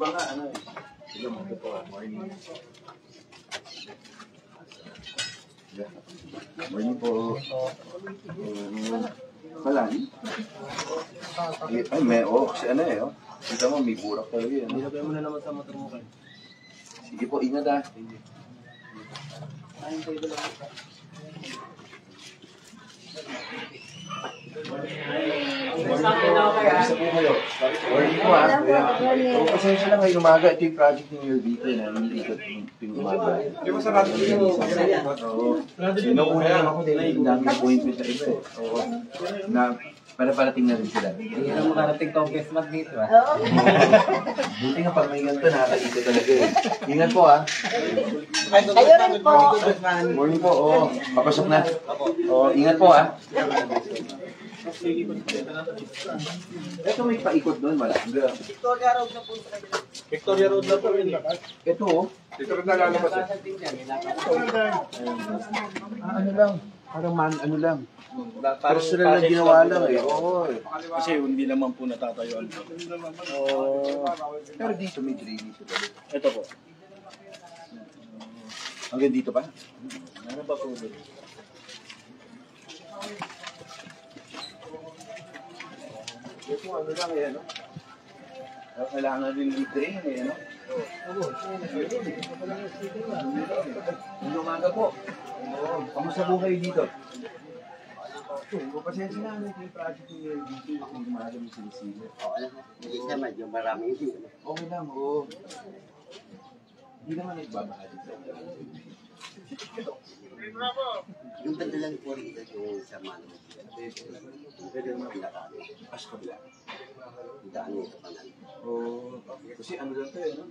iba nga, ano eh. Sige, mga po, morning. Morning po. Malani? Ay, may kasi ano eh, oh. Kita mo, may burak talaga yan. Nilagay mo na naman sa motor mo kayo. Sige po, ingat ah. Ayun kayo lang. Isa po kayo. Morning po ah. So, pasensya lang ngayong umaga. Ito yung project ni Your Vito na nililikot yung umaga. Di ba sa natin yung Sinuuna lang ako dahil yung daming appointment na ito. Oo. Na para-parating na rin sila. Hindi na makarating tong Christmas dito ah. Buti nga pag may ganito, nakakaito talaga eh. Ingat po ah. Kayo rin po. Morning po, oo. Papasok na. Oo, ingat po ah. Ito may paikot doon, wala. Victoria Road na po. Victoria Road na po rin. Ito oh. dito rin nalalabas. Ano lang. Parang ano lang. Personal na ginawa lang eh. Oo. Kasi hindi naman po natatayuan po. Pero dito may drainage ito. Ito po. Hanggang dito pa? Ano pa po doon? Ito ano lang eh, ano? Kailangan rin i-drain eh, ano? Ang umaga po. Kamusta po kayo dito? Pasensya na, ano yung project niyo dito yung umaga mo sinisili? Hindi siya medyo marami. Okay lang, oo. Hindi naman nagbabaha dito. Yung banda lang po rin yung sa Mano. Pwede mo pinakano. As kabila. Ang daan nito pa na. Oo. Kasi ano lang ito eh, no?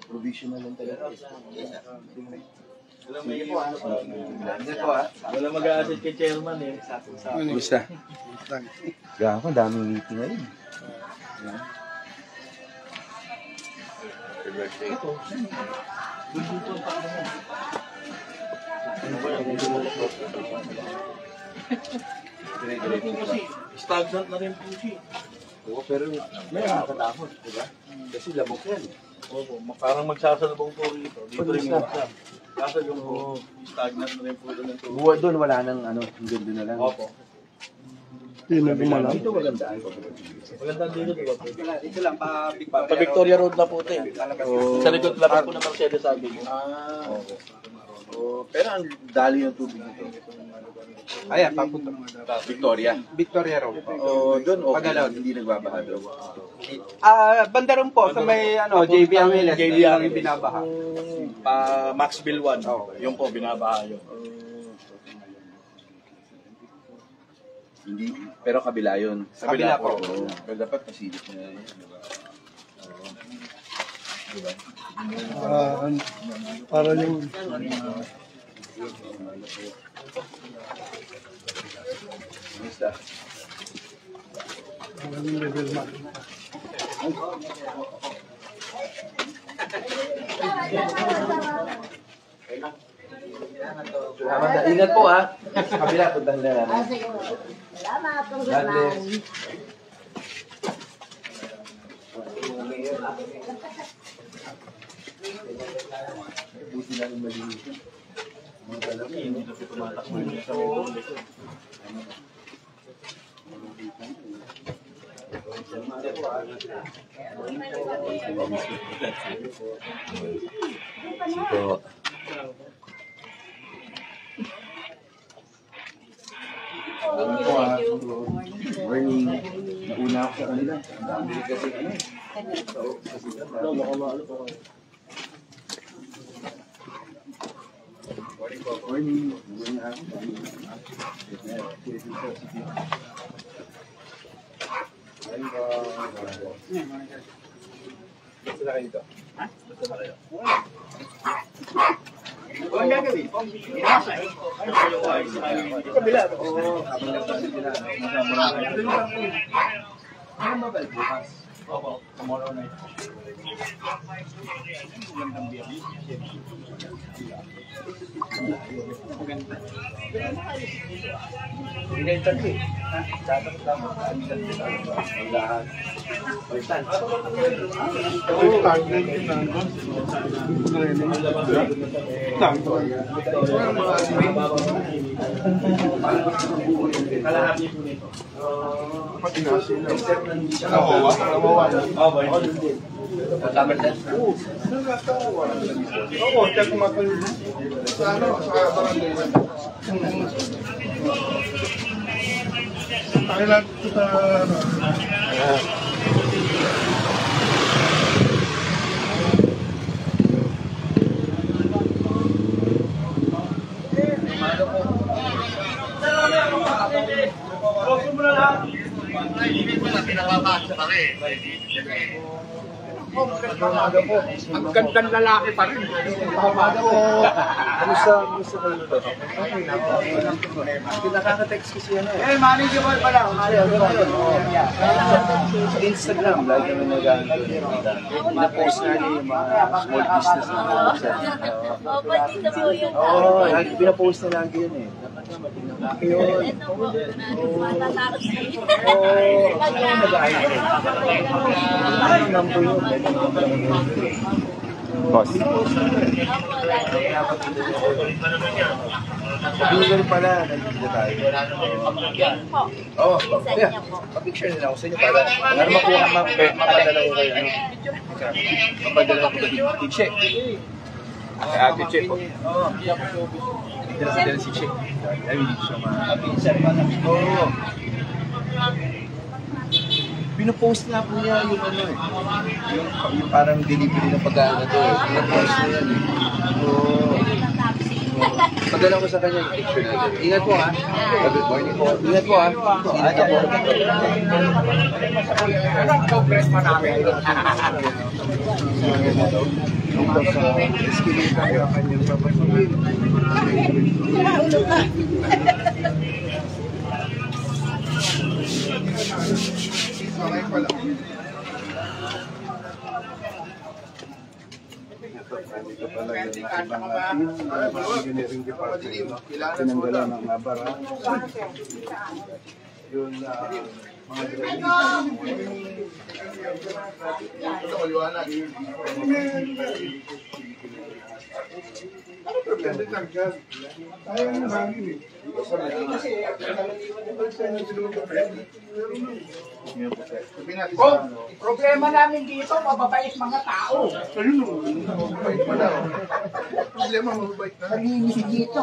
Provisional lang talaga. Sige po, ano po? Ingat po ha. Wala mag-a-assist kay chairman eh. Gusta? Gaka, daming meeting ngayon. Ito. Dito ang takbo mo. Stagnant na rin po siya. Oo, pero may nakakatakot, di ba? Kasi labok yan. Opo, parang magsasalubong po rito. Dito rin yung exam. Kaso yung po, stagnant na rin po doon ng tubig. Buwan doon, wala nang ano, hanggang doon na lang. Opo. Dito magandaan. Magandang dito, di ba po? Ito lang pa Pa Victoria Road na po ito eh. Sa likod lapit po ng Mercedes Avenue. Oh, pero ang dali ng tubig nito. Ayan, papunta mo. Victoria. Victoria Road. Oh, doon okay lang, hindi nagbabaha doon. Bandaron po sa may JB Angeles. JB ang Angeles. binabaha. Pa Maxville 1. Yung po, binabaha yun. Hindi, pero kabila yun. Kabila po. Oo. Pero dapat pasilip na yun. Diba? Diba? Para yung Basta. level man. Salamat. Ingat po ha. Kabila, puntahan na namin. Salamat. God bless. Buti lang yung malinis. Mga talaga, hindi na po tumatakbo yung sa mga Ito. Ano po ah? Morning. Una ako sa kanila. Ang dami kasi ano eh. Morning. Morning ako. Basta na kayo dito? Ha? Basta na kayo? Walang gagawin. Kabila. Oo, habang nagsasigila. Nasa Boracay. Ano ba ba bukas? Opo, tomorrow night. Pinay tabi. Tatak lang. Ang lahat. Ang gandang lalaki pa rin. Kamusta kayo to? Nakaka-text kasi yan eh. Manager mo pala. Sa Instagram, lagi kami nag-ano. Na-post na niya yung mga small business na nag-uusap. Opo, dito po yung Oo, pinapost na lagi yun eh. Dapat na matinang laki yun. ito po, matatapos na yun. Ano number yun? Boss. Opo, lagi. Google pala, nandito tayo. Po. Oo, Isa yeah. niya po. Pa-picture nila ako sa inyo para makuha, mapadala ko kayo. Mapadala ko kayo. Tiche. Ate Che po. Oo. Dala si Che. Ay, hindi siya Oo. Pinopost na po niya yung ano eh. Yung parang delivery ng pagkain na to eh. Pinopost na yan eh. Oo. Padala ko sa kanya yung picture natin. Ingat po ha. Good morning po. Ingat po ha. Ingat po. Anong progress mo namin? Tungkol sa escalate ang kanyang papasukin. Okay pala. Ito pala yung ibang engineering department. Pinanggalan ng nabara. Yun mga Problema namin dito, mababait mga tao. problema mababait na. Nangingisig dito.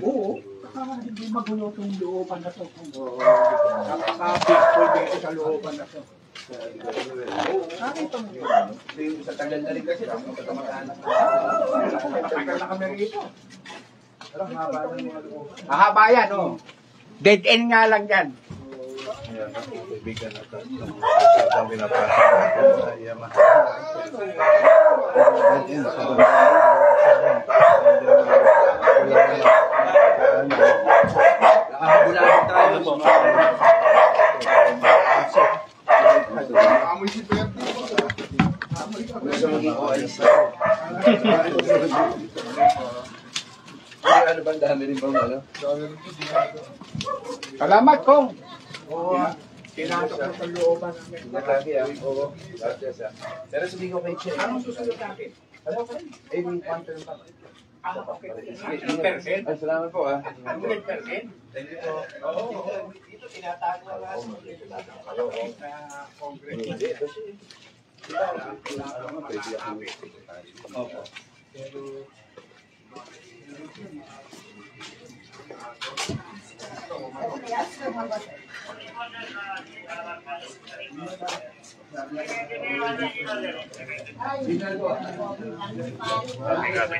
Oo. Hindi magulo itong looban na ito. Napaka-peaceful dito sa looban na ito. Sa tagal na rin kasi, Tagal na kami rito. Mahaba yan, oh. Dead end nga lang yan. ayan, kaibigan natin. Masyadong pinapasok natin sa Yamaha. Nakahabulahan tayo po. Amoy si Bertie. Gusto maging OIC. Ano ba, dami rin bang ano? Salamat, Kong. Oo. Tinatok ko sa looban namin. Nakaki ah. Oo. Gracias ah. Pero sabihin ko kay Che. Anong susunod natin? Ano pa? Eh, may counter pa. Okay. Sige, 100%? ay, salamat po ah. 100%? Thank you po. Oo. Dito tinatago na lahat. Dito sa Congress. Hindi, kasi pwede ako. Opo.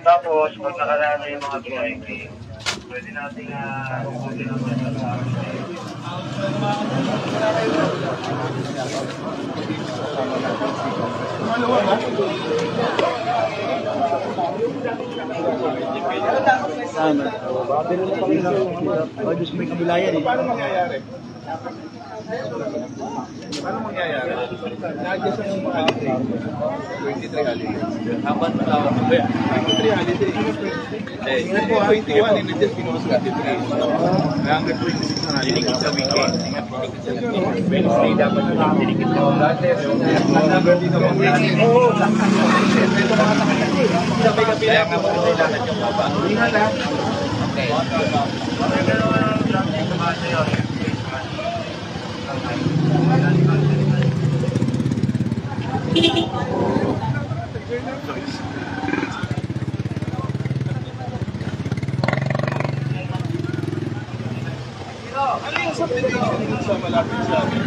Tapos, pag nakalala yung mga VIP, pwede natin pwede naman sa Sana. Baka din na kami lang. Baka Diyos may kabilayan eh. Paano mangyayari? Paano mangyayari? Nag-adjust ang mga holiday. 23 holiday. Haban na tawag ko ba yan? 23 holiday. Ngayon po, 21, in-adjust pinuwas 23. Hanggang 26 na holiday. Dinikit sa weekend. Wednesday dapat yung dinikit sa hanggang dito po. Oo. Ito mga nakakasya. Sabay-gabi lang ang mga dapat yung baba. Ingat ha. Okay. Ano yung subdivision sa malapit sa amin?